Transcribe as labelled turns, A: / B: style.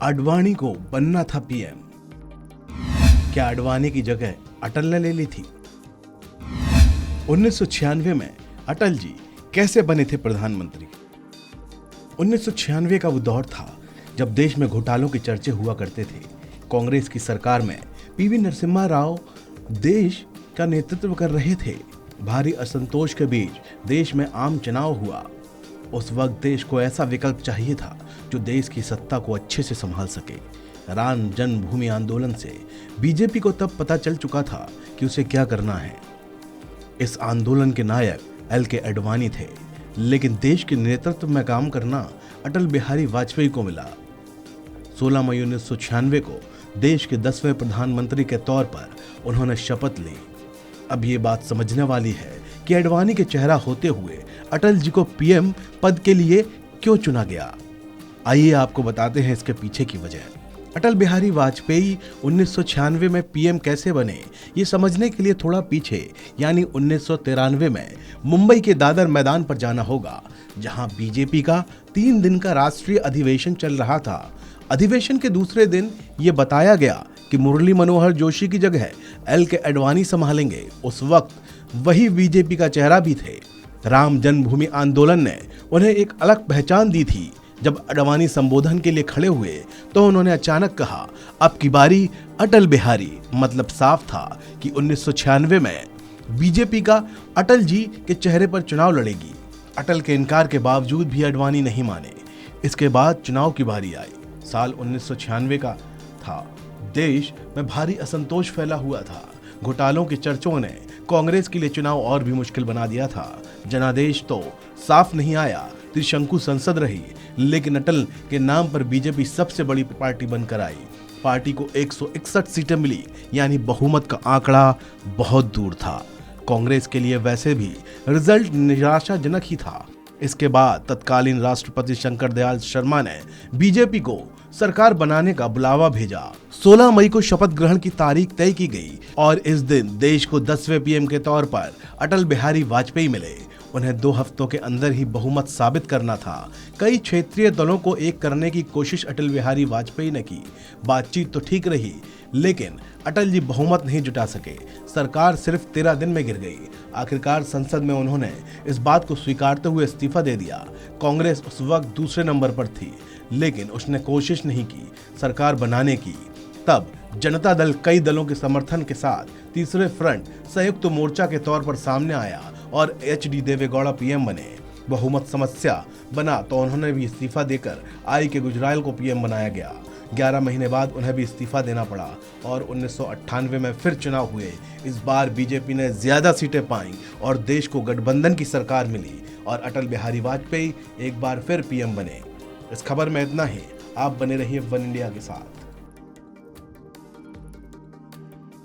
A: आडवाणी को बनना था पीएम। क्या आडवाणी की जगह अटल ने ले ली थी? 1996 में अटल जी कैसे बने थे प्रधानमंत्री? 1996 का वो दौर था जब देश में घोटालों की चर्चे हुआ करते थे। कांग्रेस की सरकार में पीवी नरसिम्हा राव देश का नेतृत्व कर रहे थे। भारी असंतोष के बीच देश में आम चुनाव हुआ। उस वक्त देश को ऐसा विकल्प चाहिए था जो देश की सत्ता को अच्छे से संभाल सके। राम जन्मभूमि आंदोलन से बीजेपी को तब पता चल चुका था कि उसे क्या करना है। इस आंदोलन के नायक एल.के. आडवाणी थे, लेकिन देश के नेतृत्व में काम करना अटल बिहारी वाजपेयी को मिला। 16 मई 1996 को देश के 10वें प्रधानमंत्री के तौर पर उन्होंने शपथ ली। अब ये बात समझने वाली है कि आडवाणी के चेहरा होते हुए अटल जी को पीएम पद के लिए क्यों चुना गया। आइए आपको बताते हैं इसके पीछे की वजह। अटल बिहारी वाजपेयी 1996 में पीएम कैसे बने, ये समझने के लिए थोड़ा पीछे यानी 1993 में मुंबई के दादर मैदान पर जाना होगा, जहां बीजेपी का 3 दिन का राष्ट्रीय अधिवेशन चल रहा था। अधिवेशन के दूसरे दिन ये बताया गया कि मुरली मनोहर जोशी की जगह एल.के. आडवाणी संभालेंगे। उस वक्त वही बीजेपी का चेहरा भी थे। राम जन्मभूमि आंदोलन ने उन्हें एक अलग पहचान दी थी। जब आडवाणी संबोधन के लिए खड़े हुए तो उन्होंने अचानक कहा, अब की बारी अटल बिहारी। मतलब साफ था कि 1996 में बीजेपी का अटल जी के चेहरे पर चुनाव लड़ेगी। अटल के इनकार के बावजूद भी आडवाणी नहीं माने। इसके बाद चुनाव की बारी आई। साल 1996 का था। देश में भारी असंतोष फैला हुआ था। घोटालों की चर्चों ने कांग्रेस के लिए चुनाव और भी मुश्किल बना दिया था। जनादेश तो साफ नहीं आया, त्रिशंकु संसद रही, लेकिन अटल के नाम पर बीजेपी सबसे बड़ी पार्टी बनकर आई। पार्टी को 161 सीटें मिली, यानी बहुमत का आंकड़ा बहुत दूर था। कांग्रेस के लिए वैसे भी रिजल्ट निराशाजनक ही था। इसके बाद तत्कालीन राष्ट्रपति शंकर दयाल शर्मा ने बीजेपी को सरकार बनाने का बुलावा भेजा। 16 मई को शपथ ग्रहण की तारीख तय की गई और इस दिन देश को 10वें पीएम के तौर पर अटल बिहारी वाजपेयी मिले। उन्हें 2 हफ्तों के अंदर ही बहुमत साबित करना था। कई क्षेत्रीय दलों को एक करने की कोशिश अटल बिहारी वाजपेयी ने की। बातचीत तो ठीक रही, लेकिन अटल जी बहुमत नहीं जुटा सके। सरकार सिर्फ 13 दिन में गिर गई। आखिरकार संसद में उन्होंने इस बात को स्वीकारते हुए इस्तीफा दे दिया। कांग्रेस उस वक्त दूसरे नंबर पर थी, लेकिन उसने कोशिश नहीं की सरकार बनाने की। तब जनता दल कई दलों के समर्थन के साथ तीसरे फ्रंट संयुक्त मोर्चा के तौर पर सामने आया और एच.डी. देवेगौड़ा पीएम बने। बहुमत समस्या बना तो उन्होंने भी इस्तीफा देकर आई.के. गुजराल को पीएम बनाया गया। 11 महीने बाद उन्हें भी इस्तीफा देना पड़ा और 1998 में फिर चुनाव हुए। इस बार बीजेपी ने ज्यादा सीटें पाई और देश को गठबंधन की सरकार मिली और अटल बिहारी वाजपेयी एक बार फिर पीएम बने। इस खबर में इतना ही। आप बने रहिए वन इंडिया के साथ।